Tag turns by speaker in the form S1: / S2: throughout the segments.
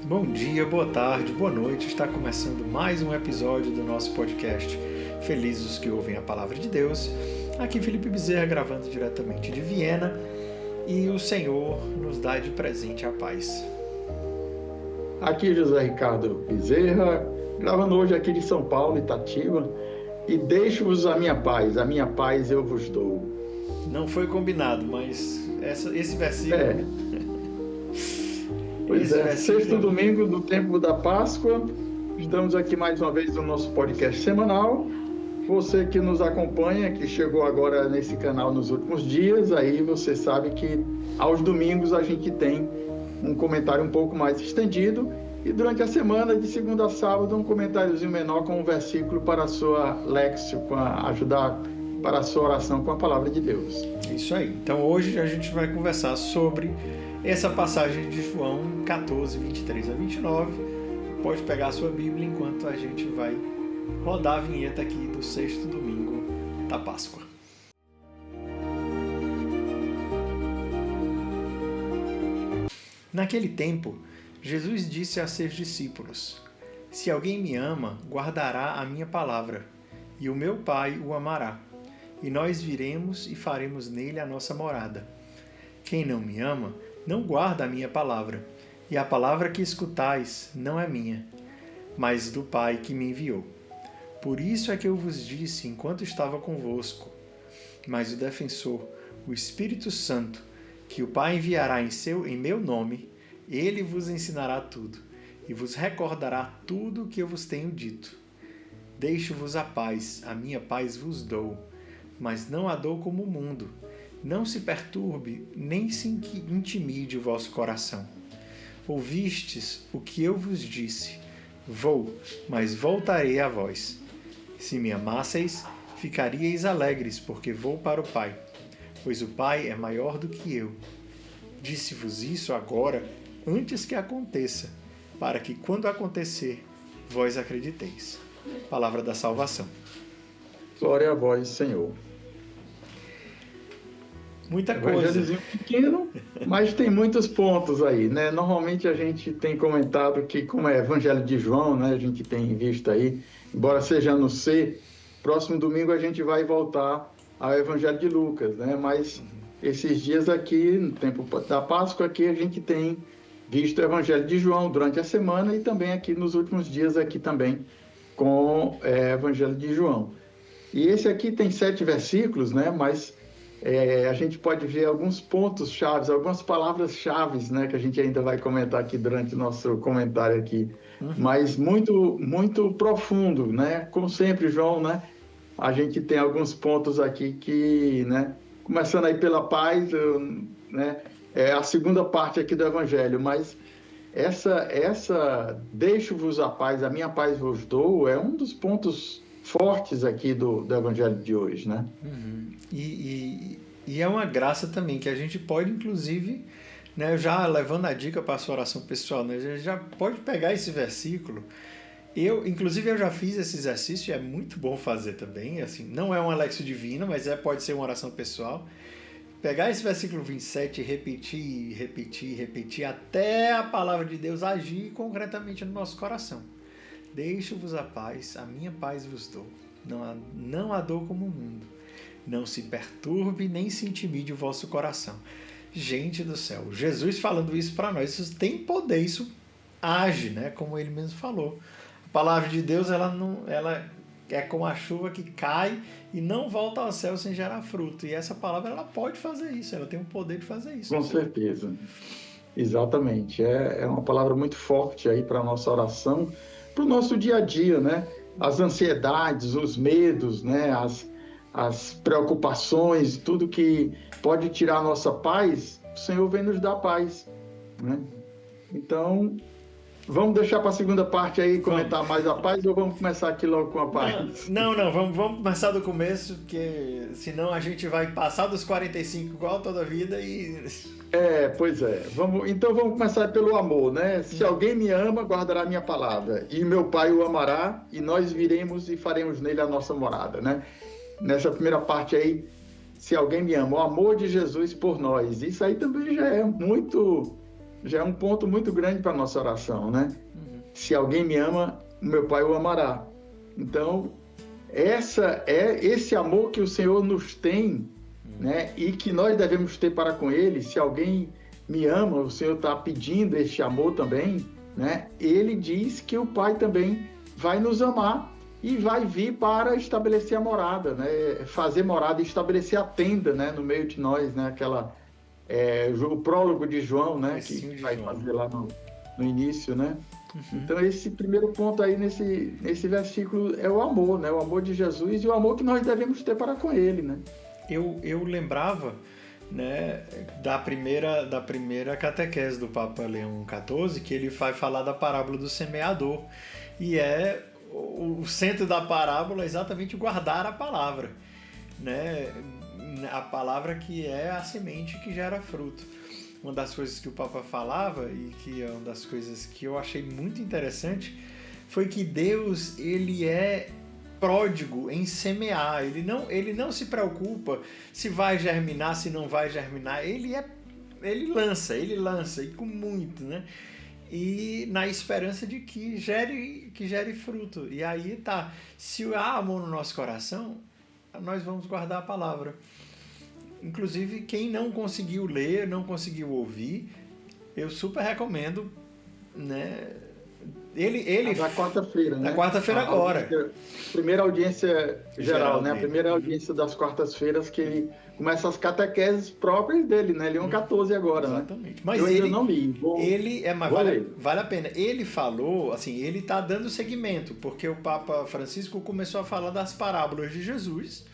S1: Bom dia, boa tarde, boa noite. Está começando mais um episódio do nosso podcast Felizes os que ouvem a Palavra de Deus. Aqui Felipe Bezerra gravando diretamente de Viena e o Senhor nos dá de presente a paz.
S2: Aqui José Ricardo Bezerra, gravando hoje aqui de São Paulo, Itatiba, e deixo-vos a minha paz eu vos dou.
S1: Não foi combinado, mas esse versículo...
S2: Pois é, sexto domingo do tempo da Páscoa, estamos aqui mais uma vez no nosso podcast semanal. Você que nos acompanha, que chegou agora nesse canal nos últimos dias, aí você sabe que aos domingos a gente tem um comentário um pouco mais estendido e durante a semana, de segunda a sábado, um comentáriozinho menor com um versículo para a sua léxico, para ajudar para a sua oração com a Palavra de Deus.
S1: Isso aí. Então hoje a gente vai conversar sobre essa passagem de João 14, 23 a 29. Pode pegar a sua Bíblia enquanto a gente vai rodar a vinheta aqui do sexto domingo da Páscoa. Naquele tempo, Jesus disse a seus discípulos: Se alguém me ama, guardará a minha palavra, e o meu Pai o amará, e nós viremos e faremos nele a nossa morada. Quem não me ama, não guarda a minha palavra, e a palavra que escutais não é minha, mas do Pai que me enviou. Por isso é que eu vos disse enquanto estava convosco. Mas o defensor, o Espírito Santo, que o Pai enviará em meu nome, ele vos ensinará tudo, e vos recordará tudo o que eu vos tenho dito. Deixo-vos a paz, a minha paz vos dou, mas não a dou como o mundo. Não se perturbe, nem se intimide o vosso coração. Ouvistes o que eu vos disse. Vou, mas voltarei a vós. Se me amasseis, ficaríeis alegres, porque vou para o Pai, pois o Pai é maior do que eu. Disse-vos isso agora, antes que aconteça, para que, quando acontecer, vós acrediteis. Palavra da salvação.
S2: Glória a vós, Senhor.
S1: Muita coisa.
S2: Evangelhozinho pequeno, mas tem muitos pontos aí, né? Normalmente a gente tem comentado que, como é Evangelho de João, né? A gente tem visto aí, embora seja no C, próximo domingo a gente vai voltar ao Evangelho de Lucas, né? Mas esses dias aqui, no tempo da Páscoa, aqui a gente tem visto o Evangelho de João durante a semana e também aqui nos últimos dias aqui também com o Evangelho de João. E esse aqui tem 7 versículos, né? Mas a gente pode ver alguns pontos chaves, algumas palavras chaves, né, que a gente ainda vai comentar aqui durante o nosso comentário aqui, mas muito, muito profundo, né, como sempre, João, né, a gente tem alguns pontos aqui que, né, começando aí pela paz, né, é a segunda parte aqui do Evangelho, mas essa deixo-vos a paz, a minha paz vos dou, é um dos pontos fortes aqui do Evangelho de hoje, né?
S1: E é uma graça também, que a gente pode, inclusive, né, já levando a dica para a sua oração pessoal, né, a gente já pode pegar esse versículo. Inclusive, eu já fiz esse exercício e é muito bom fazer também. Assim, não é um Alexio divino, mas pode ser uma oração pessoal. Pegar esse versículo 27 e repetir, até a palavra de Deus agir concretamente no nosso coração. Deixo-vos a paz, a minha paz vos dou. Não a dou como o mundo. Não se perturbe, nem se intimide o vosso coração. Gente do céu, Jesus falando isso para nós, isso tem poder, isso age, né? Como ele mesmo falou. A palavra de Deus, ela é como a chuva que cai e não volta ao céu sem gerar fruto. E essa palavra, ela pode fazer isso, ela tem o poder de fazer isso.
S2: Com certeza. Exatamente. É uma palavra muito forte aí para a nossa oração, para o nosso dia a dia, né? As ansiedades, os medos, né? As preocupações, tudo que pode tirar a nossa paz, o Senhor vem nos dar paz, né? Então, vamos deixar para a segunda parte aí, comentar mais a paz, ou vamos começar aqui logo com a paz?
S1: Não, vamos começar do começo, porque senão a gente vai passar dos 45 igual toda a vida e...
S2: Pois é. Então vamos começar pelo amor, né? Se alguém me ama, guardará minha palavra, e meu Pai o amará, e nós viremos e faremos nele a nossa morada, né? Nessa primeira parte aí, se alguém me ama, o amor de Jesus por nós, isso aí também já é muito já é um ponto muito grande para a nossa oração, né?
S1: Uhum.
S2: Se alguém me ama, meu Pai o amará. Então, esse amor que o Senhor nos tem, né? E que nós devemos ter para com Ele. Se alguém me ama, o Senhor está pedindo este amor também, né? Ele diz que o Pai também vai nos amar e vai vir para estabelecer a morada, né? Fazer morada, estabelecer a tenda, né? No meio de nós, né? O prólogo de João, né? Que vai fazer lá no início, né? Uhum. Então, esse primeiro ponto aí nesse versículo é o amor, né? O amor de Jesus e o amor que nós devemos ter para com Ele, né?
S1: Eu lembrava, né, da primeira catequese do Papa Leão XIV, que ele vai falar da parábola do semeador. E o centro da parábola é exatamente guardar a palavra, né? A palavra que é a semente que gera fruto. Uma das coisas que o Papa falava, e que é uma das coisas que eu achei muito interessante, foi que Deus, ele é pródigo em semear. Ele não se preocupa se vai germinar, se não vai germinar. Ele lança, e com muito, né? E na esperança de que gere fruto. E aí tá, se há amor no nosso coração, nós vamos guardar a palavra. Inclusive, quem não conseguiu ler, não conseguiu ouvir, eu super recomendo, né? Ele
S2: na quarta-feira, né?
S1: Na quarta-feira agora.
S2: Primeira audiência geral, né? A primeira audiência das quartas-feiras que ele começa as catequeses próprias dele, né? Leão XIV agora,
S1: exatamente.
S2: Né?
S1: Mas
S2: eu ainda não li.
S1: Vale a pena. Ele falou, assim, ele está dando seguimento, porque o Papa Francisco começou a falar das parábolas de Jesus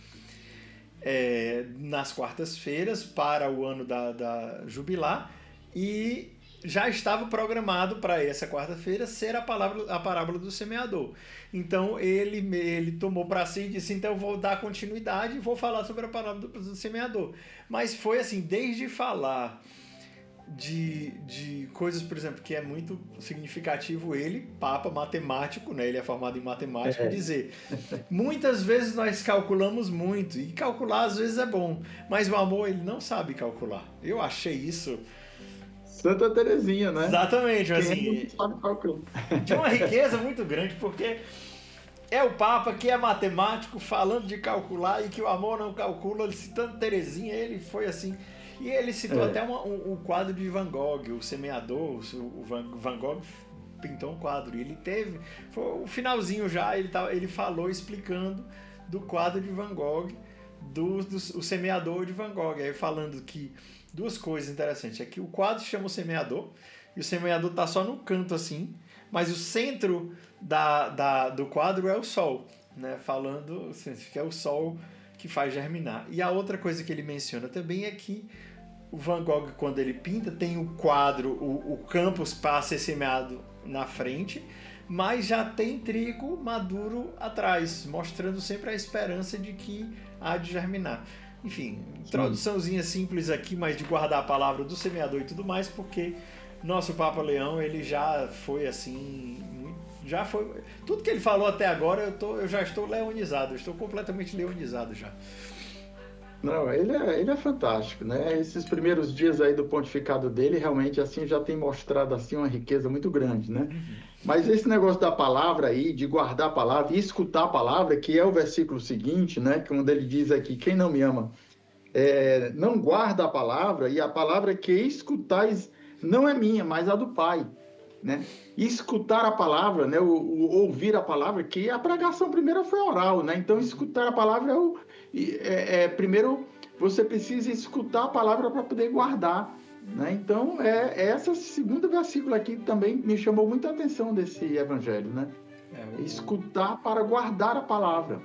S1: nas quartas-feiras para o ano da Jubilar, e já estava programado para essa quarta-feira ser a parábola do semeador. Então ele tomou para si e disse, então eu vou dar continuidade e vou falar sobre a parábola do semeador. Mas foi assim, desde falar de coisas, por exemplo, que é muito significativo ele, Papa matemático, né? Ele é formado em matemática, dizer, muitas vezes nós calculamos muito, e calcular às vezes é bom, mas o amor ele não sabe calcular. Eu achei isso...
S2: Santa Teresinha, né?
S1: Exatamente, assim, de uma riqueza muito grande, porque é o Papa que é matemático falando de calcular e que o amor não calcula, citando Teresinha, ele foi assim, e ele citou até um quadro de Van Gogh, o semeador, o Van Gogh pintou um quadro, e ele foi o finalzinho já, ele falou explicando do quadro de Van Gogh, o semeador de Van Gogh, aí falando que duas coisas interessantes, é que o quadro chama o semeador, e o semeador está só no canto assim, mas o centro do quadro é o sol, né? Falando que é o sol que faz germinar. E a outra coisa que ele menciona também é que o Van Gogh, quando ele pinta, tem o quadro, o campo para ser semeado na frente, mas já tem trigo maduro atrás, mostrando sempre a esperança de que há de germinar. Enfim, introduçãozinha simples aqui, mas de guardar a palavra do semeador e tudo mais, porque nosso Papa Leão, ele já foi assim, já foi, tudo que ele falou até agora, eu já estou leonizado, eu estou completamente leonizado já.
S2: Não, ele é fantástico, né? Esses primeiros dias aí do pontificado dele, realmente, assim, já tem mostrado, assim, uma riqueza muito grande, né? Mas esse negócio da palavra aí, de guardar a palavra e escutar a palavra, que é o versículo seguinte, né? Quando ele diz aqui, quem não me ama, não guarda a palavra, e a palavra que escutais não é minha, mas a do Pai, né? E escutar a palavra, né? O ouvir a palavra, que a pregação primeiro foi oral, né? Então, escutar a palavra primeiro você precisa escutar a palavra para poder guardar, né? Então, essa segunda versículo aqui também me chamou muita atenção desse evangelho, né? Escutar para guardar a palavra.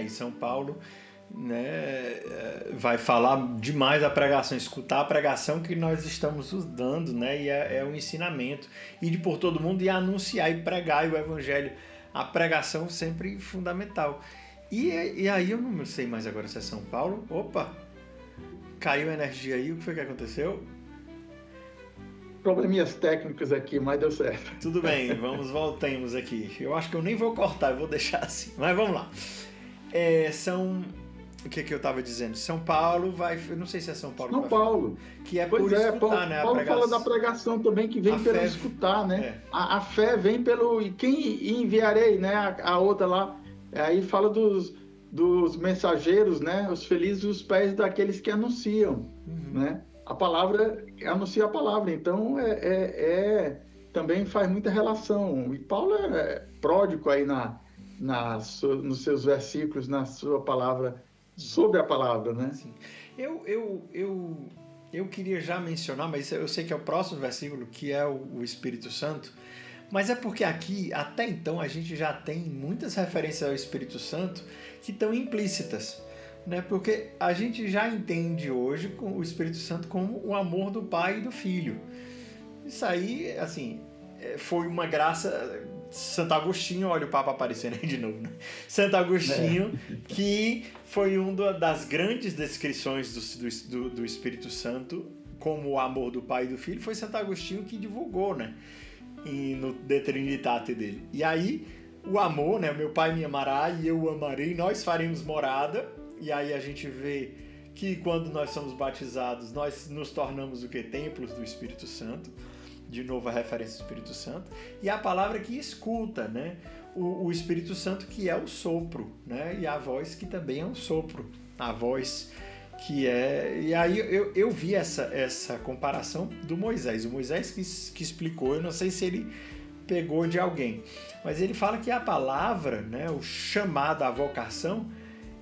S1: E São Paulo, né, vai falar demais da pregação, escutar a pregação que nós estamos dando, né? E é um ensinamento, ir por todo mundo e anunciar e pregar o evangelho. A pregação sempre fundamental. E aí eu não sei mais agora se é São Paulo. Opa! Caiu a energia aí, o que foi que aconteceu?
S2: Probleminhas técnicos aqui, mas deu certo.
S1: Tudo bem, voltemos aqui. Eu acho que eu nem vou cortar, eu vou deixar assim. Mas vamos lá. o que eu estava dizendo? São Paulo vai... Eu não sei se é São Paulo.
S2: São Paulo.
S1: Que é por escutar,
S2: Paulo,
S1: né?
S2: Paulo fala da pregação também, que vem pelo escutar, né? A fé vem pelo... E quem enviarei, né? A outra lá. Aí fala dos mensageiros, né? Os felizes os pés daqueles que anunciam, né? A palavra, anuncia a palavra. Então, também faz muita relação. E Paulo é pródigo aí nos seus versículos, na sua palavra, sobre a palavra, né?
S1: Sim. Eu queria já mencionar, mas eu sei que é o próximo versículo, que é o Espírito Santo, mas é porque aqui, até então, a gente já tem muitas referências ao Espírito Santo que estão implícitas, né? Porque a gente já entende hoje o Espírito Santo como o amor do Pai e do Filho. Isso aí, assim, foi uma graça... Santo Agostinho, olha o Papa aparecendo aí de novo, né? Santo Agostinho, que foi uma das grandes descrições do Espírito Santo como o amor do Pai e do Filho, foi Santo Agostinho que divulgou, né? No De Trinitate dele. E aí, o amor, né? Meu Pai me amará e eu o amarei, nós faremos morada. E aí a gente vê que quando nós somos batizados, nós nos tornamos o quê? Templos do Espírito Santo. De novo a referência do Espírito Santo. E a palavra que escuta, né? O Espírito Santo que é o sopro, né? E a voz que também é um sopro. A voz que é... E aí eu vi essa comparação do Moisés. O Moisés que explicou, eu não sei se ele pegou de alguém, mas ele fala que a palavra, né? O chamado, a vocação,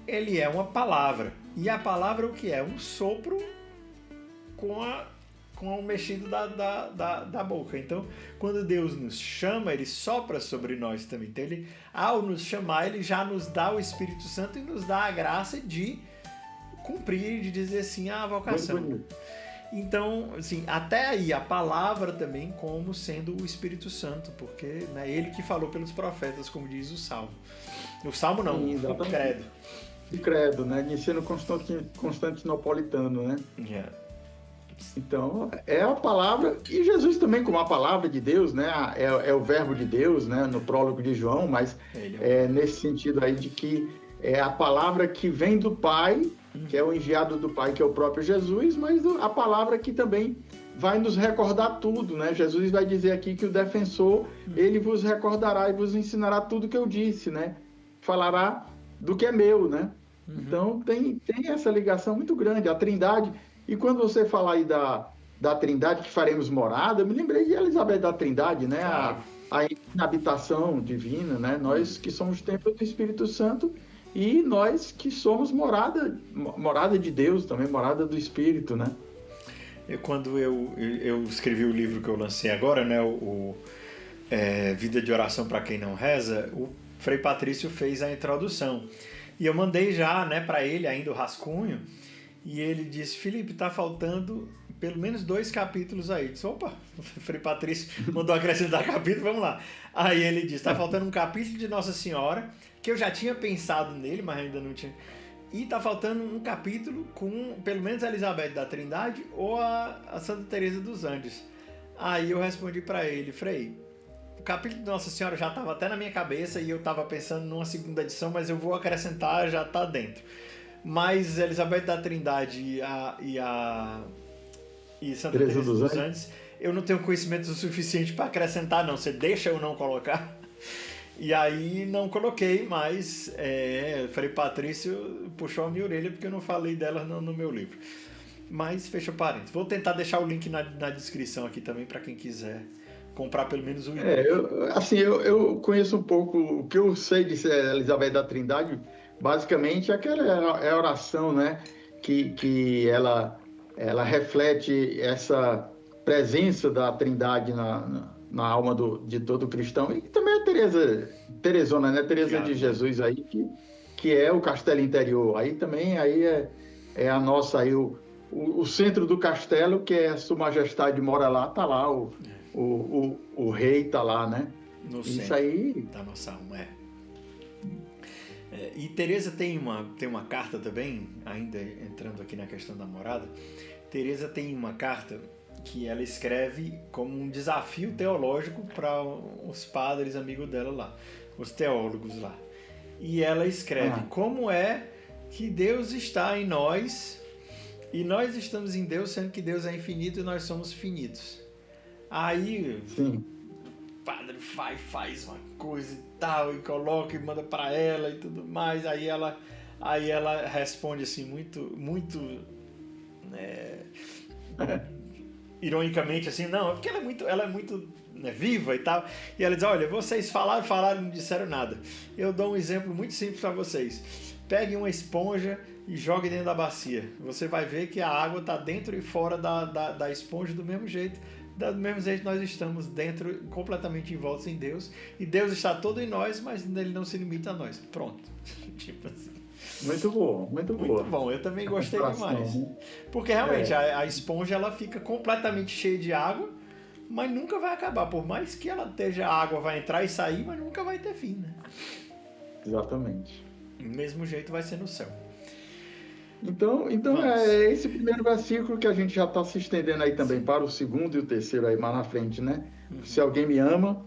S1: ele é uma palavra. E a palavra o que é? Um sopro com o mexido da boca. Então, quando Deus nos chama, Ele sopra sobre nós também. Então, Ele, ao nos chamar, Ele já nos dá o Espírito Santo e nos dá a graça de cumprir, de dizer assim, a vocação. Então, assim, até aí, a palavra também como sendo o Espírito Santo, porque é Ele que falou pelos profetas, como diz o Salmo. O Salmo não, o Credo.
S2: O Credo, né? De ensino constantinopolitano, né?
S1: Yeah.
S2: Então, é a palavra, e Jesus também como a palavra de Deus, né? É o verbo de Deus, né? No prólogo de João, mas nesse sentido aí de que é a palavra que vem do Pai, que é o enviado do Pai, que é o próprio Jesus, mas a palavra que também vai nos recordar tudo, né? Jesus vai dizer aqui que o defensor, ele vos recordará e vos ensinará tudo que eu disse, né? Falará do que é meu, né? Então, tem essa ligação muito grande, a Trindade. E quando você fala aí da Trindade, que faremos morada, eu me lembrei de Elizabeth da Trindade, né? A habitação divina, né? Nós que somos templo do Espírito Santo e nós que somos morada de Deus também, morada do Espírito, né?
S1: Quando eu escrevi o livro que eu lancei agora, né? Vida de Oração para Quem Não Reza, o Frei Patrício fez a introdução. E eu mandei já, né, para ele ainda o rascunho. E ele disse, Felipe, tá faltando pelo menos 2 capítulos aí. Eu disse, opa, o Frei Patrício mandou acrescentar capítulo, vamos lá. Aí ele disse, tá faltando um capítulo de Nossa Senhora, que eu já tinha pensado nele, mas ainda não tinha. E tá faltando um capítulo com pelo menos a Elizabeth da Trindade ou a Santa Teresa dos Andes. Aí eu respondi para ele, Frei, o capítulo de Nossa Senhora já estava até na minha cabeça e eu estava pensando numa segunda edição, mas eu vou acrescentar, já está dentro. Mas Elizabeth da Trindade e Santa Teresa dos Andes, eu não tenho conhecimento o suficiente para acrescentar, não. Você deixa eu não colocar? E aí não coloquei, mas Frei Patrício puxou a minha orelha porque eu não falei dela no meu livro. Mas fechou parênteses. Vou tentar deixar o link na descrição aqui também para quem quiser comprar pelo menos um.
S2: Eu conheço um pouco, o que eu sei de Elizabeth da Trindade, basicamente aquela é a oração, né? Que ela reflete essa presença da Trindade na alma de todo cristão. E também a Teresona, né? Teresa de Jesus aí, que é o castelo interior. Aí também é a nossa, aí o centro do castelo, que é Sua Majestade mora lá, tá lá, o rei tá lá, né?
S1: No
S2: Isso
S1: centro
S2: aí
S1: da nossa alma, E Teresa tem uma carta também, ainda entrando aqui na questão da morada. Teresa tem uma carta que ela escreve como um desafio teológico para os padres amigos dela lá, os teólogos lá. E ela escreve como é que Deus está em nós e nós estamos em Deus, sendo que Deus é infinito e nós somos finitos. Aí
S2: Sim.
S1: o padre faz uma coisa e tal, e coloca e manda para ela e tudo mais. Aí ela responde assim, muito ironicamente assim, não, é porque ela é muito viva e tal. E ela diz, olha, vocês falaram e não disseram nada. Eu dou um exemplo muito simples para vocês. Pegue uma esponja e jogue dentro da bacia. Você vai ver que a água está dentro e fora da esponja do mesmo jeito. Do mesmo jeito nós estamos dentro, completamente envoltos em Deus. E Deus está todo em nós, mas Ele não se limita a nós. Pronto. Tipo assim.
S2: Muito bom, muito boa.
S1: Muito bom, eu também gostei demais. Porque realmente a esponja ela fica completamente cheia de água, mas nunca vai acabar. Por mais que ela esteja, a água vai entrar e sair, mas nunca vai ter fim, né?
S2: Exatamente.
S1: Do mesmo jeito vai ser no céu.
S2: Então é esse primeiro versículo que a gente já está se estendendo aí também para o segundo e o terceiro aí mais na frente, né? Se alguém me ama,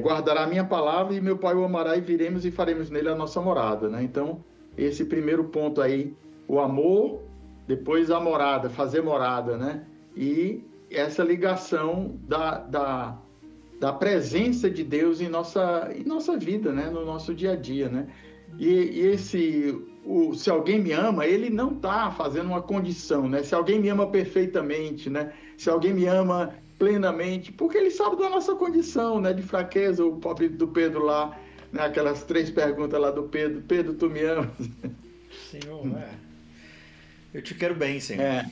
S2: guardará a minha palavra e meu Pai o amará e viremos e faremos nele a nossa morada, né? Então, esse primeiro ponto aí, o amor, depois a morada, fazer morada, né? E essa ligação da presença de Deus em nossa vida, né? No nosso dia a dia, né? E se alguém me ama, ele não está fazendo uma condição, né? Se alguém me ama perfeitamente, né? Se alguém me ama plenamente, porque ele sabe da nossa condição, né? De fraqueza, o pobre do Pedro lá, né? Aquelas 3 perguntas lá do Pedro. Pedro, tu me amas?
S1: Senhor, eu te quero bem, Senhor.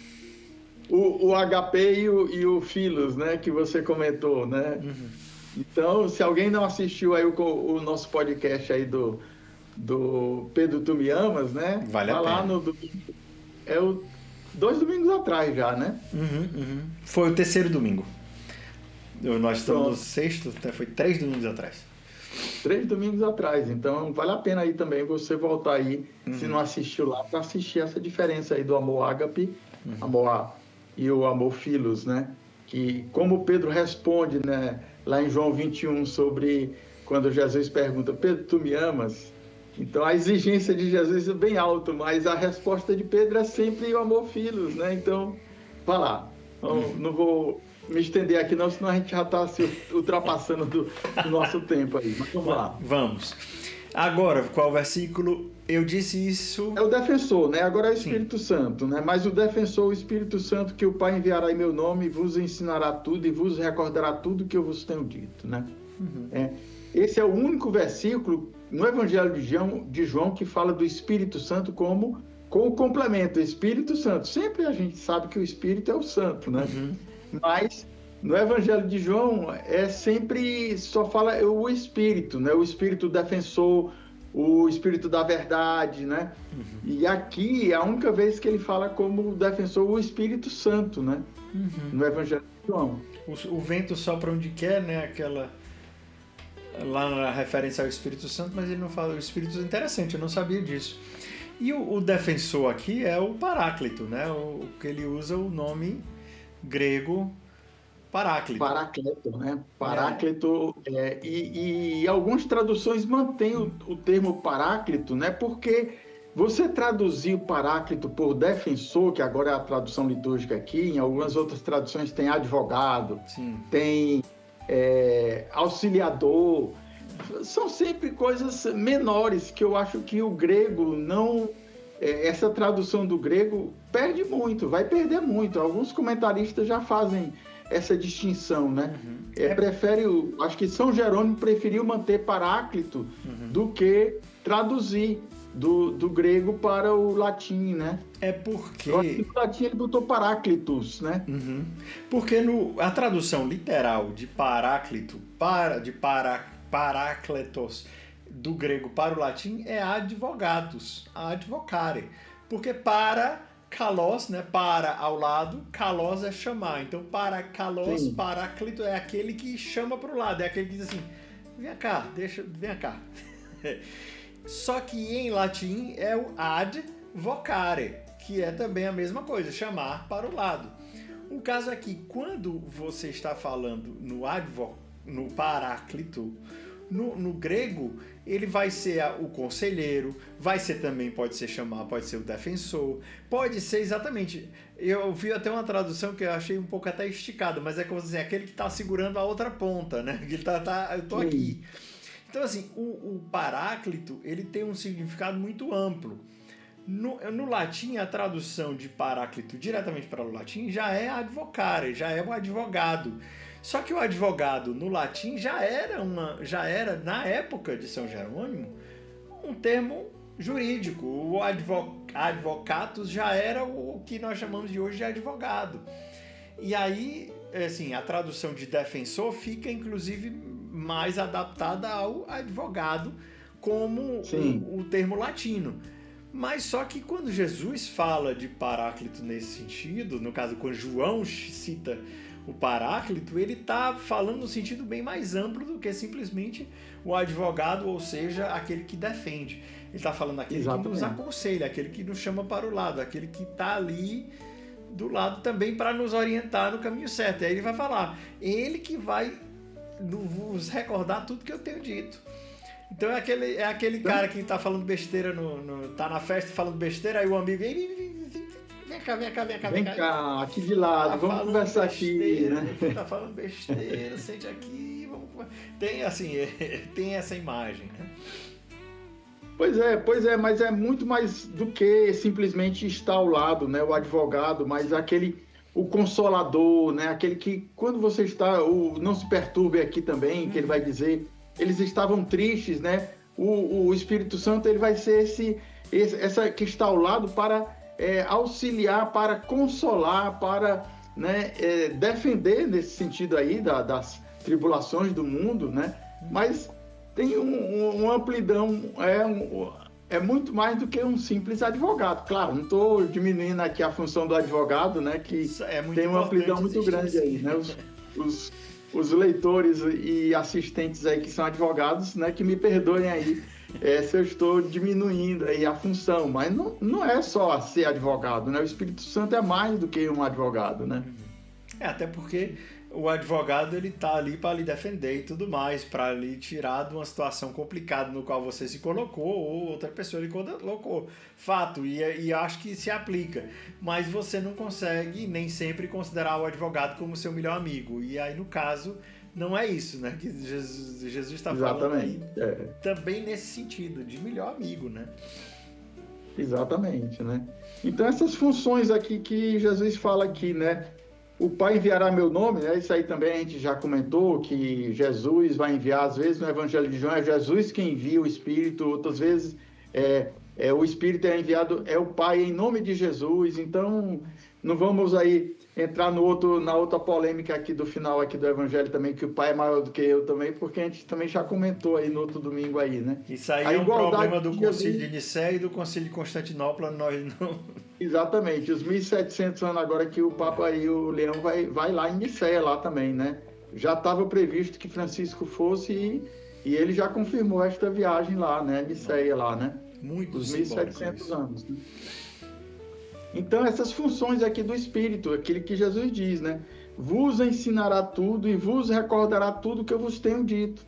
S2: O HP e o Filos, né? Que você comentou, né? Uhum. Então, se alguém não assistiu aí o nosso podcast aí do Pedro, tu me amas, né?
S1: Vale a
S2: lá
S1: pena.
S2: No domingo. 2 domingos atrás já, né?
S1: Foi o terceiro domingo. Nós estamos no sexto, foi 3 domingos atrás.
S2: 3 domingos atrás, então vale a pena aí também você voltar aí, se não assistiu lá, para assistir essa diferença aí do amor ágape, amor e o amor filos, né? Que como Pedro responde, né, lá em João 21, sobre quando Jesus pergunta, Pedro, tu me amas? Então a exigência de Jesus é bem alta, mas a resposta de Pedro é sempre o amor filos, né? Então, vai lá, não vou me estender aqui não, senão a gente já está se ultrapassando do nosso tempo aí. Mas vamos lá.
S1: Vamos. Agora, qual versículo? Eu disse isso...
S2: É o defensor, né? Agora é o Espírito Santo, né? Mas o defensor, o Espírito Santo, que o Pai enviará em meu nome, vos ensinará tudo e vos recordará tudo que eu vos tenho dito, né? Esse é o único versículo no Evangelho de João que fala do Espírito Santo como o complemento, Espírito Santo. Sempre a gente sabe que o Espírito é o Santo, né? Mas no Evangelho de João sempre só fala o Espírito, né? O Espírito defensor, o Espírito da verdade, né? E aqui é a única vez que ele fala como defensor o Espírito Santo, né? No Evangelho de João.
S1: O vento sopra onde quer, né? Aquela... lá na referência ao Espírito Santo, mas ele não fala o Espírito Santo. Interessante, eu não sabia disso. E o defensor aqui é o Paráclito, né? O que ele usa o nome grego Paráclito.
S2: Paráclito, né? Paráclito. E algumas traduções mantêm o termo Paráclito, né? Porque você traduzir o Paráclito por defensor, que agora é a tradução litúrgica aqui, em algumas outras traduções tem advogado, tem auxiliador, são sempre coisas menores que eu acho que o grego não... essa tradução do grego perde muito, vai perder muito. Alguns comentaristas já fazem essa distinção, né? Acho que São Jerônimo preferiu manter Paráclito do que traduzir do grego para o latim, né?
S1: É porque...
S2: no latim ele botou Paráclitos, né?
S1: Porque a tradução literal de Paráclito, Parácletos, do grego para o latim é advogatus, advocare. Porque kalos, né? Para ao lado, kalos é chamar. Então, para kalos, Paráclito é aquele que chama para o lado, é aquele que diz assim, vem cá. Só que em latim é o advocare, que é também a mesma coisa, chamar para o lado. O caso é que quando você está falando no Paráclito, no grego, ele vai ser o conselheiro, vai ser também, pode ser o defensor, pode ser exatamente, eu vi até uma tradução que eu achei um pouco até esticada, mas é como assim, aquele que está segurando a outra ponta, né? Ele eu tô aqui. Então assim, o Paráclito, ele tem um significado muito amplo. No latim, a tradução de Paráclito diretamente para o latim já é advocare, já é o advogado. Só que o advogado no latim já era na época de São Jerônimo, um termo jurídico. O advocatus já era o que nós chamamos de hoje de advogado. E aí, assim, a tradução de defensor fica, inclusive, mais adaptada ao advogado como o termo latino. Mas só que quando Jesus fala de Paráclito nesse sentido, no caso, quando João cita o Paráclito, ele está falando no sentido bem mais amplo do que simplesmente o advogado, ou seja, aquele que defende. Ele está falando aquele que nos aconselha, aquele que nos chama para o lado, aquele que está ali do lado também para nos orientar no caminho certo. E aí ele vai falar, ele que vai nos recordar tudo que eu tenho dito. Então é aquele cara que tá falando besteira, tá na festa falando besteira, aí o amigo, vem cá,
S2: aqui de lado, vamos conversar aqui, né?
S1: Tá falando besteira, sente aqui, vamos... Tem essa imagem, né?
S2: Pois é, mas é muito mais do que simplesmente estar ao lado, né? O advogado, mas o consolador, né? Aquele que, quando você está, não se perturbe aqui também, que ele vai dizer... Eles estavam tristes, né? O Espírito Santo, ele vai ser essa que está ao lado para auxiliar, para consolar, para, né, defender nesse sentido aí das tribulações do mundo, né? Mas tem uma amplidão, é muito mais do que um simples advogado. Claro, não estou diminuindo aqui a função do advogado, né? Que tem uma amplidão muito grande aí, né? Os leitores e assistentes aí que são advogados, né, que me perdoem aí se eu estou diminuindo aí a função, mas não é só ser advogado, né? O Espírito Santo é mais do que um advogado, né?
S1: Até porque o advogado, ele tá ali para lhe defender e tudo mais, para lhe tirar de uma situação complicada no qual você se colocou ou outra pessoa lhe colocou. Fato, e acho que se aplica. Mas você não consegue nem sempre considerar o advogado como seu melhor amigo. E aí, no caso, não é isso, né? Que Jesus está falando aí também nesse sentido, de melhor amigo, né?
S2: Exatamente, né? Então, essas funções aqui que Jesus fala aqui, né? O Pai enviará meu nome, né? Isso aí também a gente já comentou, que Jesus vai enviar, às vezes no Evangelho de João é Jesus que envia o Espírito, outras vezes o Espírito é enviado, é o Pai em nome de Jesus. Então, não vamos aí entrar na outra polêmica aqui do final aqui do Evangelho também, que o Pai é maior do que eu também, porque a gente também já comentou aí no outro domingo aí, né?
S1: Isso aí é um problema do Concílio de Nicéia e do Concílio de Constantinopla, nós não...
S2: Exatamente, os 1.700 anos agora que o Papa e o Leão vai lá em Nicéia lá também, né? Já estava previsto que Francisco fosse e ele já confirmou esta viagem lá, né? Nicéia lá, né?
S1: Muito
S2: os 1.700 anos, né? Então, essas funções aqui do Espírito, aquele que Jesus diz, né? Vos ensinará tudo e vos recordará tudo que eu vos tenho dito.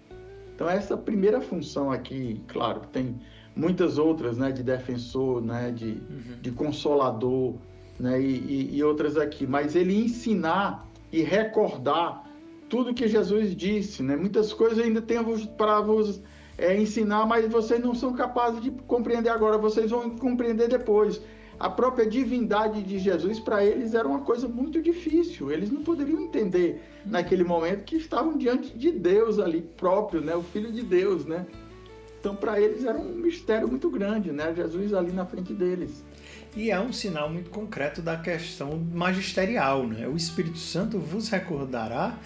S2: Então, essa primeira função aqui, claro, tem muitas outras, né? De defensor, né? De consolador, né? E outras aqui. Mas ele ensinar e recordar tudo que Jesus disse, né? Muitas coisas ainda tem para vos ensinar, mas vocês não são capazes de compreender agora, vocês vão compreender depois. A própria divindade de Jesus, para eles, era uma coisa muito difícil. Eles não poderiam entender naquele momento que estavam diante de Deus ali próprio, né? O Filho de Deus, né? Então, para eles, era um mistério muito grande, né? Jesus ali na frente deles.
S1: E é um sinal muito concreto da questão magisterial, né? O Espírito Santo vos recordará,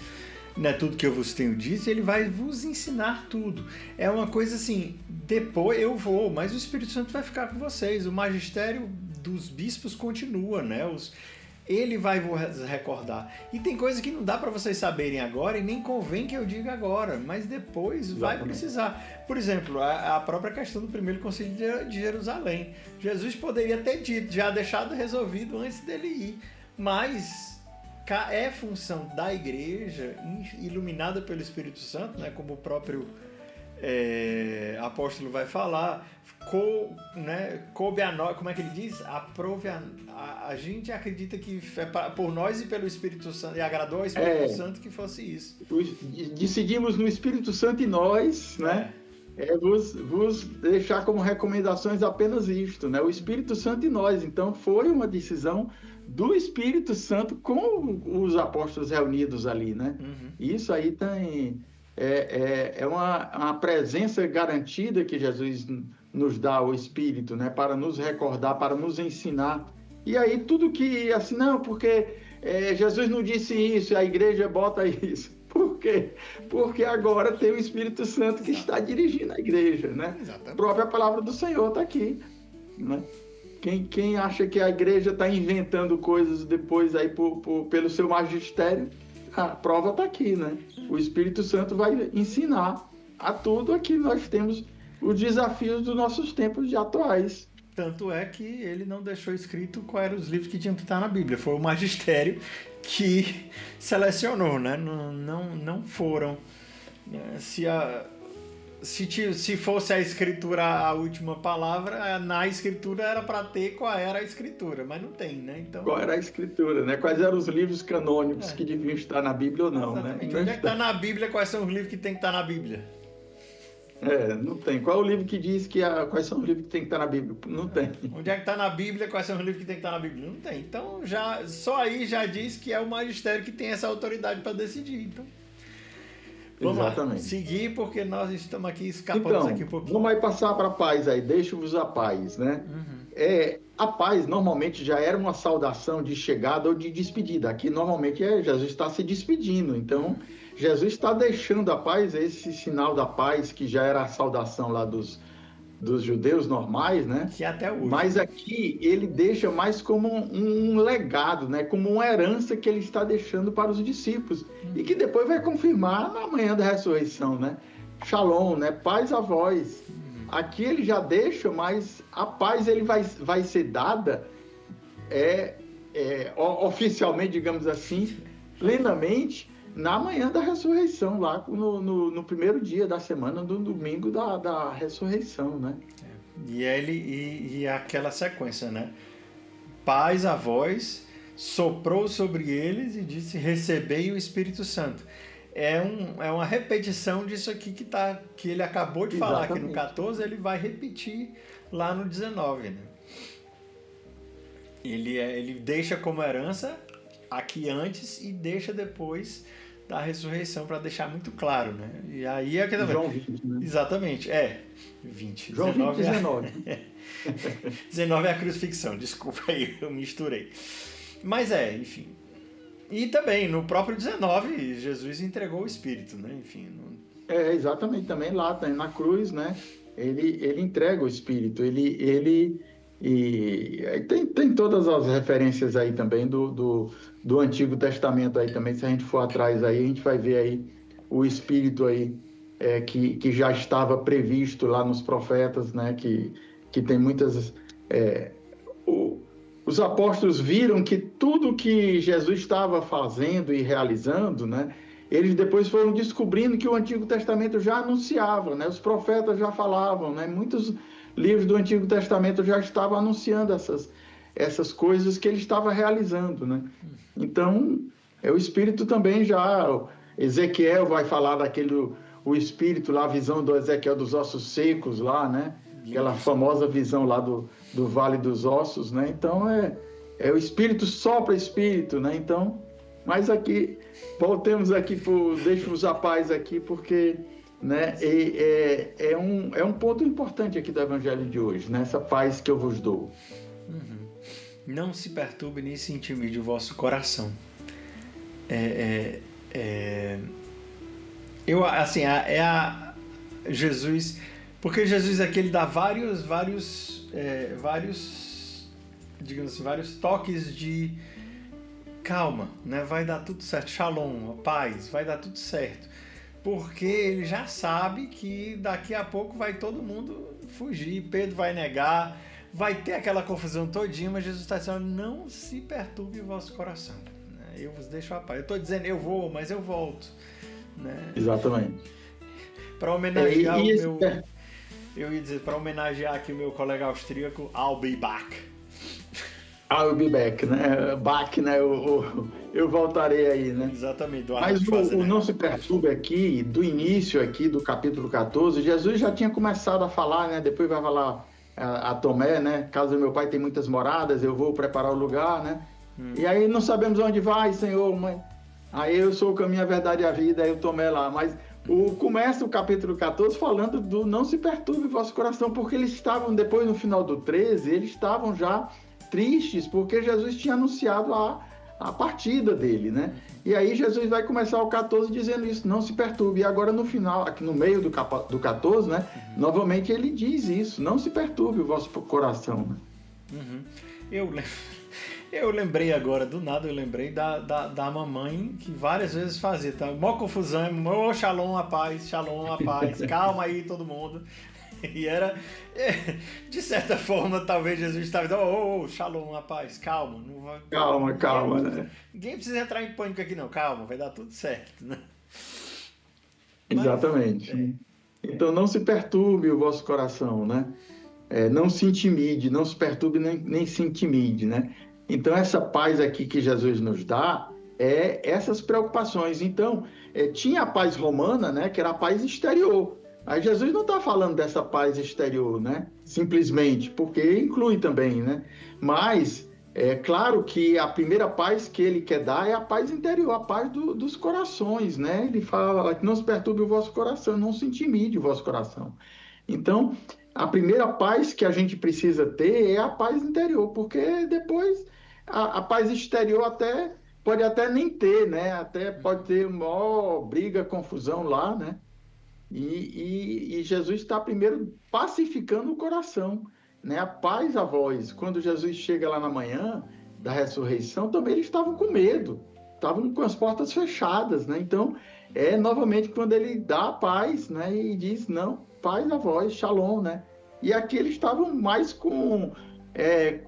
S1: né, tudo que eu vos tenho dito, ele vai vos ensinar tudo. É uma coisa assim, depois eu vou, mas o Espírito Santo vai ficar com vocês. O magistério dos bispos continua, né? Ele vai vos recordar. E tem coisa que não dá para vocês saberem agora e nem convém que eu diga agora, mas depois vai precisar. Por exemplo, a própria questão do primeiro concílio de Jerusalém. Jesus poderia ter dito, já deixado resolvido antes dele ir, mas é função da igreja, iluminada pelo Espírito Santo, né, como o próprio apóstolo vai falar, coube a nós, como é que ele diz? Aprove a gente acredita que é por nós e pelo Espírito Santo, e agradou ao Espírito Santo que fosse isso.
S2: Decidimos no Espírito Santo e nós, né? Vos deixar como recomendações apenas isto, né? O Espírito Santo e nós. Então, foi uma decisão do Espírito Santo com os apóstolos reunidos ali, né? Uhum. Isso aí é uma presença garantida que Jesus nos dá, o Espírito, né? Para nos recordar, para nos ensinar. E aí, tudo que, assim, não, porque Jesus não disse isso, a igreja bota isso. Por quê? Porque agora tem o Espírito Santo que está dirigindo a igreja, né? Exatamente. A própria palavra do Senhor está aqui, né? Quem acha que a igreja está inventando coisas depois aí pelo seu magistério, a prova está aqui, né? O Espírito Santo vai ensinar a tudo aqui. Nós temos os desafios dos nossos tempos atuais.
S1: Tanto é que ele não deixou escrito quais eram os livros que tinham que estar na Bíblia. Foi o magistério que selecionou, né? Não foram. Se fosse a escritura a última palavra, na escritura era para ter qual era a escritura, mas não tem, né? Então,
S2: qual era a escritura, né? Quais eram os livros canônicos que deviam estar na Bíblia ou não,
S1: exatamente.
S2: Né?
S1: Onde é que está na Bíblia? Quais são os livros que tem que estar na Bíblia?
S2: Não tem. Qual é o livro que diz quais são os livros que tem que estar na Bíblia? Não tem.
S1: Onde é que está na Bíblia? Quais são os livros que tem que estar na Bíblia? Não tem. Então, só aí já diz que é o magistério que tem essa autoridade para decidir. Então, vamos lá, seguir, porque nós estamos aqui escapando aqui um pouquinho.
S2: Vamos aí passar para a paz aí. Deixo-vos a paz, né? Uhum. A paz normalmente já era uma saudação de chegada ou de despedida. Aqui normalmente Jesus está se despedindo. Então, Jesus está deixando a paz, esse sinal da paz que já era a saudação lá dos judeus normais, né?
S1: Que até hoje.
S2: Mas aqui ele deixa mais como um legado, né? Como uma herança que ele está deixando para os discípulos e que depois vai confirmar na manhã da ressurreição, né? Shalom, né? Paz a vós. Aqui ele já deixa, mas a paz ele vai ser dada oficialmente, digamos assim, plenamente, na manhã da ressurreição, lá no primeiro dia da semana, do domingo da ressurreição, né?
S1: E aquela sequência, né? Paz a vós, soprou sobre eles e disse, recebei o Espírito Santo. É uma repetição disso aqui que ele acabou de falar aqui no 14, ele vai repetir lá no 19, né? Ele deixa como herança aqui antes e deixa depois da ressurreição para deixar muito claro, né? E aí é aquela
S2: João 20, né?
S1: Exatamente, 20.
S2: João 20, 19.
S1: 19 é a crucifixão, desculpa aí, eu misturei. Mas enfim. E também, no próprio 19, Jesus entregou o Espírito, né? Enfim.
S2: Exatamente, também lá, na cruz, né? Ele entrega o Espírito, tem todas as referências aí também do Antigo Testamento aí também, se a gente for atrás aí, a gente vai ver aí o Espírito aí que já estava previsto lá nos profetas, né? Que tem muitas... Os apóstolos viram que tudo que Jesus estava fazendo e realizando, né? Eles depois foram descobrindo que o Antigo Testamento já anunciava, né? Os profetas já falavam, né? Muitos livros do Antigo Testamento já estavam anunciando essas coisas que ele estava realizando, né? Então, o Espírito também Ezequiel vai falar o Espírito lá, a visão do Ezequiel dos ossos secos lá, né? Aquela famosa visão lá do Vale dos Ossos, né? Então, o Espírito sopra Espírito, né? Então, mas aqui, voltemos aqui, deixo-vos a paz aqui, porque... né? É um ponto importante aqui do Evangelho de hoje, né? Essa paz que eu vos dou.
S1: Não se perturbe nem se intimide o vosso coração. Jesus, porque Jesus aqui ele dá vários, digamos assim, vários toques de calma, né? Vai dar tudo certo, shalom, paz, vai dar tudo certo. Porque ele já sabe que daqui a pouco vai todo mundo fugir, Pedro vai negar, vai ter aquela confusão todinha, mas Jesus está dizendo, não se perturbe o vosso coração, né? Eu vos deixo a paz. Eu estou dizendo, eu vou, mas eu volto, né?
S2: Exatamente.
S1: Para homenagear o
S2: esse,
S1: meu... Eu ia dizer, para homenagear aqui o meu colega austríaco, I'll be back.
S2: I'll be back, né? Back, né? Eu voltarei aí, né?
S1: Exatamente, do
S2: Mas
S1: Arnold Schwarzenegger.
S2: o Não Se Perturbe aqui, do início aqui do capítulo 14, Jesus já tinha começado a falar, né? Depois vai falar a Tomé, né? Casa do meu pai tem muitas moradas, eu vou preparar o lugar, né? E aí não sabemos onde vai, Senhor, mãe. Aí eu sou o caminho, a verdade e a vida, aí eu Tomé lá. Mas começa o capítulo 14 falando do não se perturbe o vosso coração, porque eles estavam, depois no final do 13, eles estavam já tristes, porque Jesus tinha anunciado a partida dele, né? E aí Jesus vai começar o 14 dizendo isso, não se perturbe. E agora no final, aqui no meio do 14, né? Novamente ele diz isso, não se perturbe o vosso coração. Né?
S1: Eu lembrei agora, do nada eu lembrei da mamãe que várias vezes fazia, tá? Mó confusão, ô shalom, a paz, calma aí todo mundo. E era, de certa forma, talvez Jesus estava dizendo, shalom, a paz, calma. Não vai,
S2: calma, né?
S1: Ninguém precisa entrar em pânico aqui não, calma, vai dar tudo certo, né?
S2: Exatamente. Então não se perturbe o vosso coração, né? Não se intimide, não se perturbe nem se intimide, né? Então essa paz aqui que Jesus nos dá é essas preocupações. Então tinha a paz romana, né? Que era a paz exterior. Aí Jesus não está falando dessa paz exterior, né? Simplesmente, porque inclui também, né? Mas é claro que a primeira paz que ele quer dar é a paz interior, a paz dos corações, né? Ele fala que não se perturbe o vosso coração, não se intimide o vosso coração. Então, a primeira paz que a gente precisa ter é a paz interior, porque depois a paz exterior pode até nem ter, né? Até pode ter maior briga, confusão lá, né? E Jesus está primeiro pacificando o coração, né? A paz a vós. Quando Jesus chega lá na manhã da ressurreição, também eles estavam com medo, estavam com as portas fechadas, né? Então, novamente quando ele dá a paz, né? E diz, não, paz a vós, shalom, né? E aqui eles estavam mais com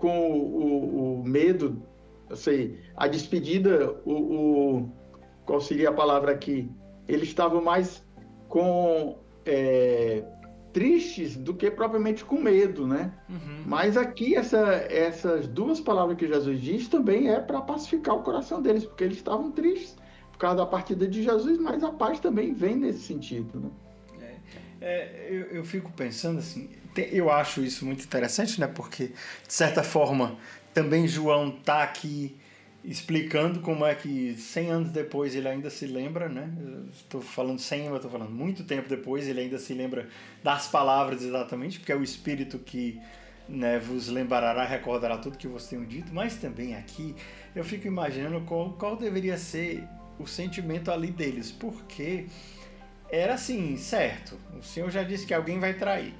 S2: o medo, eu sei, a despedida, qual seria a palavra aqui? Eles estavam mais tristes do que propriamente com medo, né? Mas aqui essas duas palavras que Jesus diz também é para pacificar o coração deles, porque eles estavam tristes por causa da partida de Jesus, mas a paz também vem nesse sentido, né?
S1: Eu fico pensando assim, eu acho isso muito interessante, né? Porque, de certa forma, também João está aqui explicando como é que 100 anos depois ele ainda se lembra, né? Estou falando 100, mas estou falando muito tempo depois, ele ainda se lembra das palavras exatamente, porque é o Espírito que, né, vos lembrará, recordará tudo que vocês tenham dito, mas também aqui eu fico imaginando qual deveria ser o sentimento ali deles, porque era assim, certo, o Senhor já disse que alguém vai trair,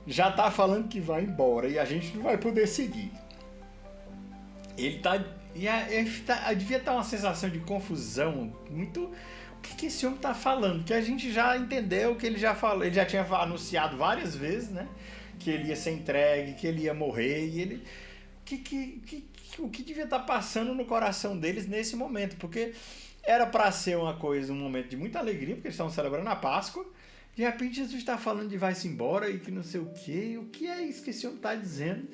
S1: já está falando que vai embora e a gente não vai poder seguir. Ele está... devia estar uma sensação de confusão muito... O que esse homem está falando? Que a gente já entendeu, que ele já falou, ele já tinha anunciado várias vezes, né? Que ele ia ser entregue, que ele ia morrer, e ele... O que devia estar passando no coração deles nesse momento? Porque era para ser uma coisa, um momento de muita alegria, porque eles estavam celebrando a Páscoa, de repente Jesus está falando de vai-se embora e que não sei o quê. O que é isso que esse homem está dizendo?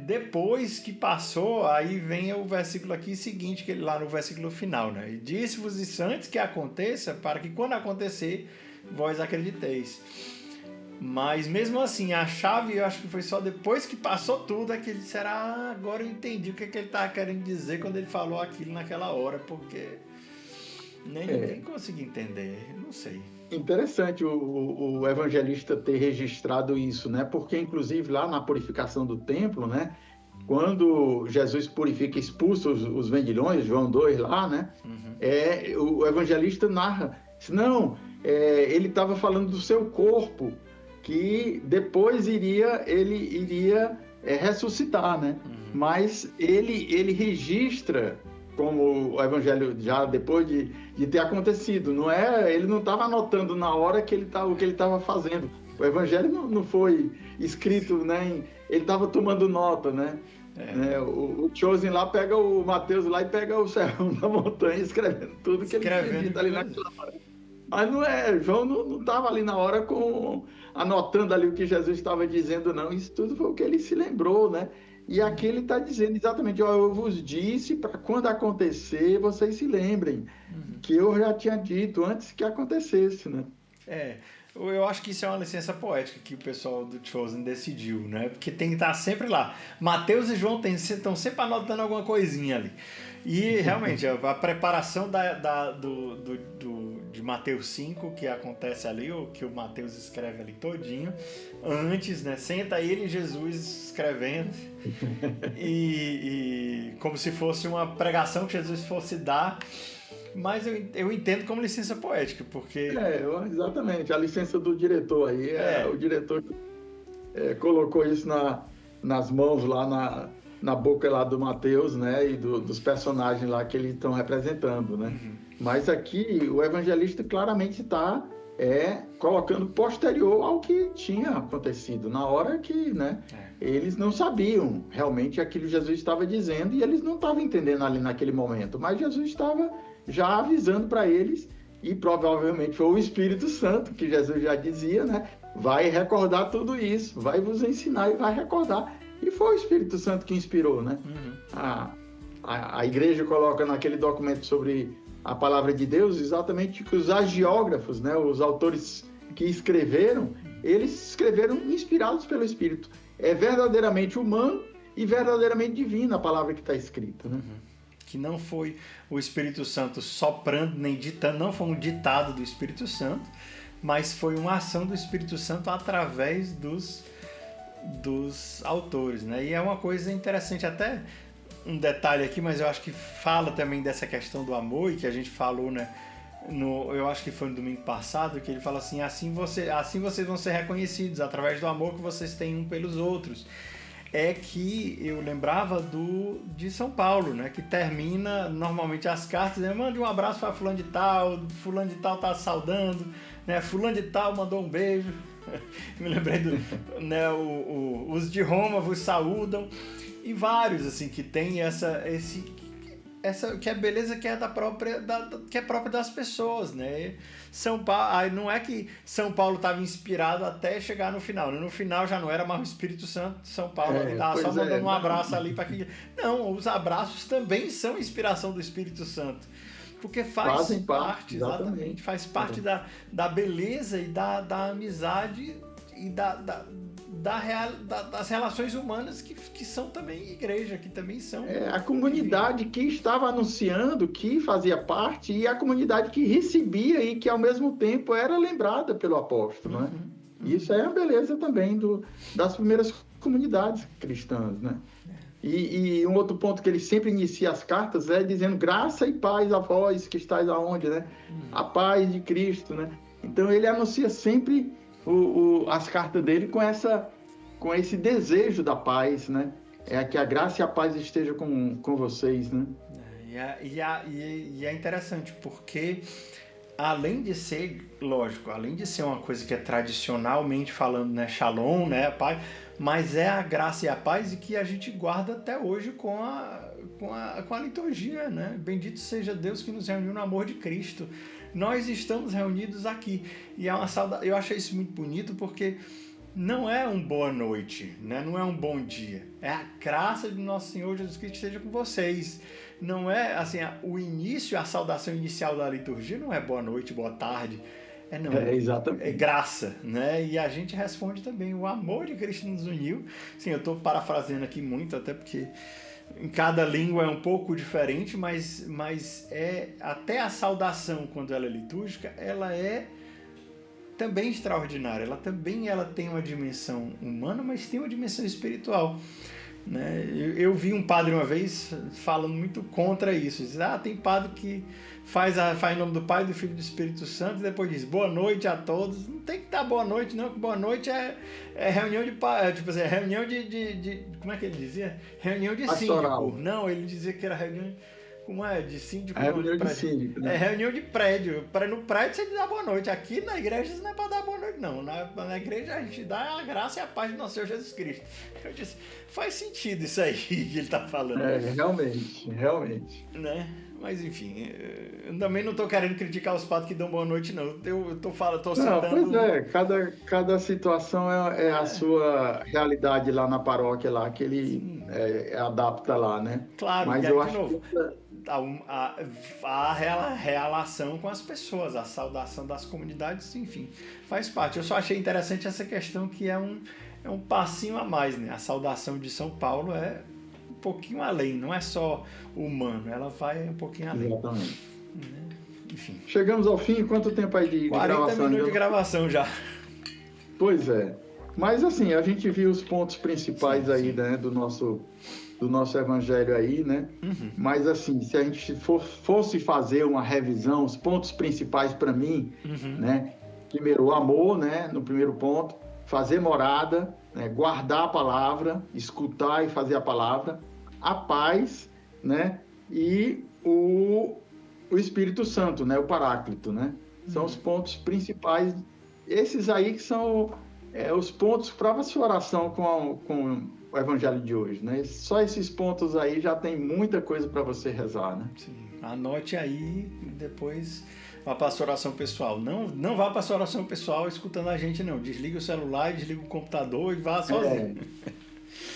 S1: Depois que passou, aí vem o versículo aqui seguinte, que ele lá no versículo final, né? E disse-vos isso antes que aconteça, para que quando acontecer, vós acrediteis. Mas mesmo assim, a chave, eu acho que foi só depois que passou tudo, é que ele disse, agora eu entendi o que ele estava querendo dizer quando ele falou aquilo naquela hora, porque nem ninguém conseguia entender, não sei.
S2: Interessante o evangelista ter registrado isso, né? Porque, inclusive, lá na purificação do templo, né? Quando Jesus purifica, expulsa os vendilhões, João 2 lá, né? O evangelista narra, não, ele estava falando do seu corpo, que depois ele iria ressuscitar, né? Mas ele registra como o evangelho já depois de ter acontecido, ele não estava anotando na hora o que ele estava fazendo. O evangelho não foi escrito, né? Ele estava tomando nota, né? O Chosen lá pega o Mateus lá e pega o sermão da montanha, escrevendo tudo que ele tinha dito ali naquela hora. Mas não é, João não estava ali na hora anotando ali o que Jesus estava dizendo, não. Isso tudo foi o que ele se lembrou, né? E aqui ele está dizendo exatamente, ó, eu vos disse para quando acontecer, vocês se lembrem, que eu já tinha dito antes que acontecesse, né?
S1: Eu acho que isso é uma licença poética que o pessoal do Chosen decidiu, né? Porque tem que estar sempre lá. Mateus e João estão sempre anotando alguma coisinha ali. E realmente, a preparação de Mateus 5, que acontece ali, o que o Mateus escreve ali todinho, antes, né? Senta ele e Jesus escrevendo, e como se fosse uma pregação que Jesus fosse dar, mas eu entendo como licença poética, porque...
S2: Exatamente, a licença do diretor aí, o diretor colocou isso nas mãos lá na boca lá do Mateus, né, e dos personagens lá que eles estão representando, né? Mas aqui o evangelista claramente está colocando posterior ao que tinha acontecido, na hora que, né, eles não sabiam realmente aquilo que Jesus estava dizendo e eles não estavam entendendo ali naquele momento, mas Jesus estava já avisando para eles, e provavelmente foi o Espírito Santo, que Jesus já dizia, né, vai recordar tudo isso, vai vos ensinar e vai recordar. E foi o Espírito Santo que inspirou, né? A igreja coloca naquele documento sobre a palavra de Deus exatamente que os agiógrafos, né, os autores que escreveram, eles escreveram inspirados pelo Espírito. É verdadeiramente humano e verdadeiramente divina a palavra que está escrita, né?
S1: Que não foi o Espírito Santo soprando nem ditando, não foi um ditado do Espírito Santo, mas foi uma ação do Espírito Santo através dos autores, né? E é uma coisa interessante, até um detalhe aqui, mas eu acho que fala também dessa questão do amor, e que a gente falou, né? Eu acho que foi no domingo passado, que ele fala assim vocês vão ser reconhecidos através do amor que vocês têm um pelos outros. É que eu lembrava de São Paulo, né? Que termina normalmente as cartas, né? Mande um abraço para fulano de tal tá saudando, né? Fulano de tal mandou um beijo. Me lembrei né? Os de Roma vos saúdam, e vários assim que tem essa que é beleza que é que é própria das pessoas, né? São Paulo, não é que São Paulo estava inspirado até chegar no final, né? No final já não era mais o Espírito Santo, São Paulo estava só mandando um abraço ali para que não, os abraços também são inspiração do Espírito Santo, porque fazem parte, exatamente, faz parte da beleza e da amizade e das relações humanas que são também igreja, que também são...
S2: a comunidade que estava anunciando, que fazia parte, e a comunidade que recebia e que ao mesmo tempo era lembrada pelo apóstolo, né? Isso é a beleza também das primeiras comunidades cristãs, né? E um outro ponto que ele sempre inicia as cartas é dizendo graça e paz a vós que estáis aonde, né? A paz de Cristo, né? Então ele anuncia sempre as cartas dele com esse desejo da paz, né? Que a graça e a paz estejam com vocês, né?
S1: E é interessante porque além de ser, lógico, além de ser uma coisa que é tradicionalmente falando, né, Shalom, né, a paz, mas é a graça e a paz e que a gente guarda até hoje com a liturgia, né? Bendito seja Deus que nos reuniu no amor de Cristo. Nós estamos reunidos aqui. E é uma saudade. Eu achei isso muito bonito porque não é um boa noite, né? Não é um bom dia. É a graça de nosso Senhor Jesus Cristo esteja com vocês. Não é assim, o início, a saudação inicial da liturgia não é boa noite, boa tarde.
S2: Exatamente.
S1: É graça, né? E a gente responde também, o amor de Cristo nos uniu. Sim, eu estou parafraseando aqui muito, até porque em cada língua é um pouco diferente, mas até a saudação, quando ela é litúrgica, ela é também extraordinária. Ela tem uma dimensão humana, mas tem uma dimensão espiritual, né? Eu vi um padre uma vez falando muito contra isso. Diz, tem padre que faz em nome do Pai, do Filho e do Espírito Santo e depois diz boa noite a todos. Não tem que dar boa noite, não, que boa noite é reunião de tipo assim, reunião de como é que ele dizia? Reunião de síndico. Não, ele dizia que era reunião, como é? De síndico.
S2: Reunião de síndico, né?
S1: Reunião de prédio. No prédio você dá boa noite. Aqui na igreja você não é para dar boa noite, não. Na igreja a gente dá a graça e a paz do nosso Senhor Jesus Cristo. Eu disse, faz sentido isso aí que ele está falando.
S2: Realmente.
S1: Né? Mas enfim, eu também não estou querendo criticar os padres que dão boa noite, não. Eu estou citando...
S2: Não, pois é, cada situação é a sua realidade lá na paróquia, lá, que ele adapta lá, né?
S1: Claro,
S2: Mas
S1: e aí,
S2: eu
S1: de
S2: acho
S1: novo,
S2: que
S1: a relação com as pessoas, a saudação das comunidades, enfim, faz parte. Eu só achei interessante essa questão que é um passinho a mais, né? A saudação de São Paulo é um pouquinho além, não é só humano, ela vai um pouquinho além.
S2: Exatamente.
S1: Né? Enfim.
S2: Chegamos ao fim, quanto tempo aí de
S1: 40
S2: gravação?
S1: minutos de gravação já.
S2: Pois é. Mas assim, a gente viu os pontos principais
S1: Sim,
S2: aí,
S1: sim.
S2: né, do nosso evangelho aí, né?
S1: Uhum.
S2: Mas assim, se a gente fosse fazer uma revisão, os pontos principais para mim, né? Primeiro, o amor, né? No primeiro ponto, fazer morada, né? Guardar a palavra, escutar e fazer a palavra, a paz, né? E o Espírito Santo, né? O Paráclito, né? São os pontos principais. Esses aí que são os pontos para a sua oração com o evangelho de hoje, né? Só esses pontos aí já tem muita coisa para você rezar, né?
S1: Sim. Anote aí e depois vá para a sua oração pessoal. Não vá para a sua oração pessoal escutando a gente, não. Desliga o celular, desliga o computador e vá sozinho.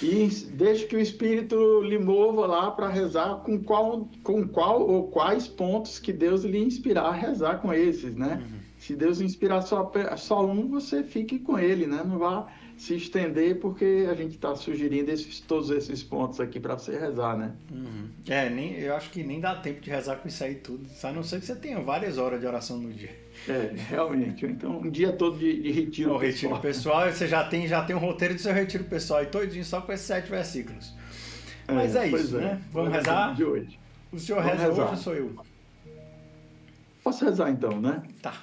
S2: E deixe que o Espírito lhe mova lá para rezar com qual ou quais pontos que Deus lhe inspirar a rezar com esses, né? Se Deus inspirar só um, você fique com ele, né? Não vá se estender, porque a gente está sugerindo todos esses pontos aqui para você rezar, né?
S1: Eu acho que nem dá tempo de rezar com isso aí tudo, a não ser que você tenha várias horas de oração no dia.
S2: Realmente. Então, um dia todo de retiro pessoal.
S1: O retiro pessoal, você já tem um roteiro do seu retiro pessoal aí todinho só com esses 7 versículos. Mas é isso, né? Vamos rezar?
S2: De hoje.
S1: O senhor reza hoje ou sou eu?
S2: Posso rezar então, né?
S1: Tá.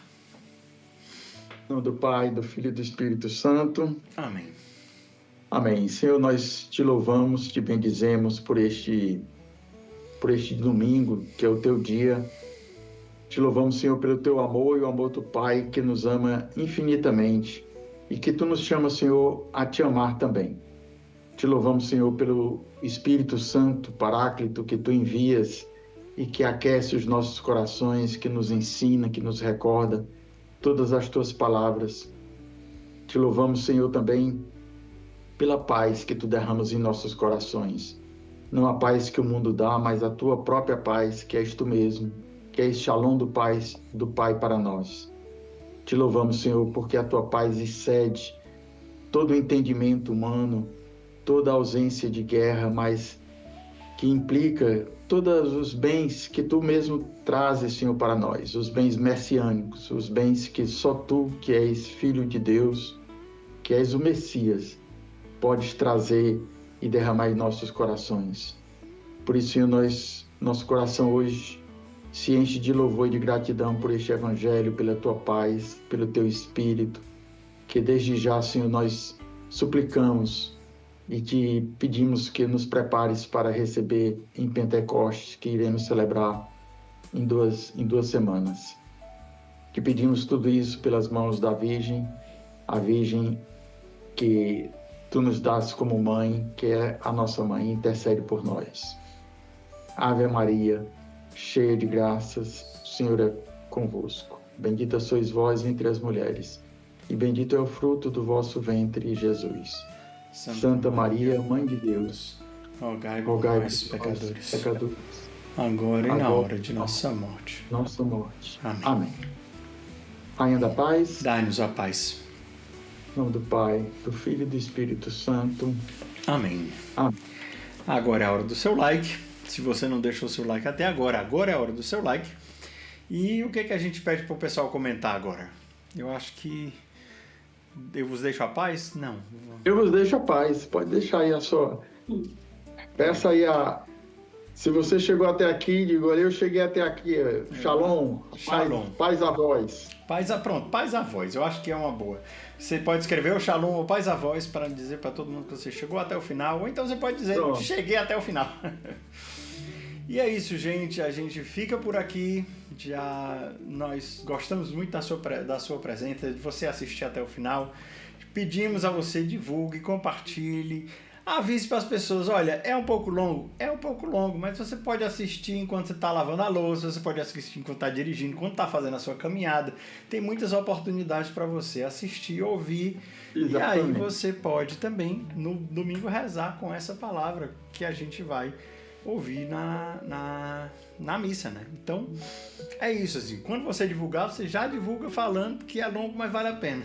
S2: Em nome do Pai, do Filho e do Espírito Santo.
S1: Amém.
S2: Amém. Senhor, nós te louvamos, te bendizemos por este domingo, que é o teu dia. Te louvamos, Senhor, pelo teu amor e o amor do Pai, que nos ama infinitamente e que tu nos chamas, Senhor, a te amar também. Te louvamos, Senhor, pelo Espírito Santo, Paráclito, que tu envias e que aquece os nossos corações, que nos ensina, que nos recorda todas as tuas palavras. Te louvamos, Senhor, também pela paz que tu derramas em nossos corações. Não a paz que o mundo dá, mas a tua própria paz, que és tu mesmo, que és Shalom do Pai para nós. Te louvamos, Senhor, porque a tua paz excede todo o entendimento humano, toda a ausência de guerra, mas que implica todos os bens que tu mesmo trazes, Senhor, para nós, os bens messiânicos, os bens que só tu, que és Filho de Deus, que és o Messias, podes trazer e derramar em nossos corações. Por isso, Senhor, nosso coração hoje se enche de louvor e de gratidão por este Evangelho, pela tua paz, pelo teu Espírito, que desde já, Senhor, nós suplicamos e te pedimos que nos prepares para receber em Pentecostes, que iremos celebrar em duas semanas. Te pedimos tudo isso pelas mãos da Virgem, a Virgem que tu nos dás como mãe, que é a nossa mãe, intercede por nós. Ave Maria, cheia de graças, o Senhor é convosco. Bendita sois vós entre as mulheres, e bendito é o fruto do vosso ventre, Jesus. Santa Maria, Mãe de Deus,
S1: rogai por nós, pecadores, agora e na hora de nossa morte.
S2: Amém. Amém. Rainha da paz,
S1: dai-nos a paz.
S2: Em nome do Pai, do Filho e do Espírito Santo.
S1: Amém.
S2: Amém.
S1: Agora é a hora do seu like. Se você não deixou o seu like até agora é a hora do seu like. E o que a gente pede para o pessoal comentar agora? Eu acho que eu vos deixo a paz? Não.
S2: Eu vos deixo a paz. Pode deixar aí a sua... Peça aí a... Se você chegou até aqui, digo, eu cheguei até aqui. Shalom.
S1: Shalom.
S2: Paz a voz.
S1: Pronto, paz a voz. Eu acho que é uma boa. Você pode escrever o Shalom ou paz a voz para dizer para todo mundo que você chegou até o final. Ou então você pode dizer, pronto, cheguei até o final. E é isso, gente. A gente fica por aqui. Nós gostamos muito da sua presença, de você assistir até o final. Pedimos a você, divulgue, compartilhe. Avise para as pessoas, olha, é um pouco longo, mas você pode assistir enquanto você está lavando a louça, você pode assistir enquanto está dirigindo, enquanto está fazendo a sua caminhada. Tem muitas oportunidades para você assistir, ouvir. Exatamente. E aí você pode também, no domingo, rezar com essa palavra que a gente vai ouvir na missa, né? Então, é isso, assim. Quando você divulgar, você já divulga falando que é longo, mas vale a pena.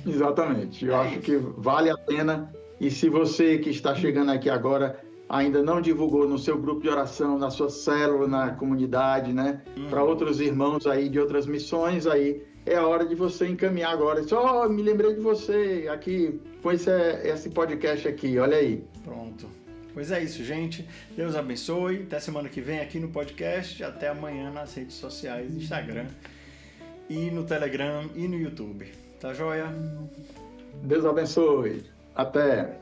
S2: Exatamente. Eu acho que vale a pena. E se você que está chegando aqui agora ainda não divulgou no seu grupo de oração, na sua célula, na comunidade, né? Para outros irmãos aí de outras missões, aí é a hora de você encaminhar agora. Só me lembrei de você aqui com esse podcast aqui, olha aí.
S1: Pronto. Pois é isso, gente. Deus abençoe. Até semana que vem aqui no podcast. Até amanhã nas redes sociais, Instagram e no Telegram e no YouTube. Tá joia?
S2: Deus abençoe. Até.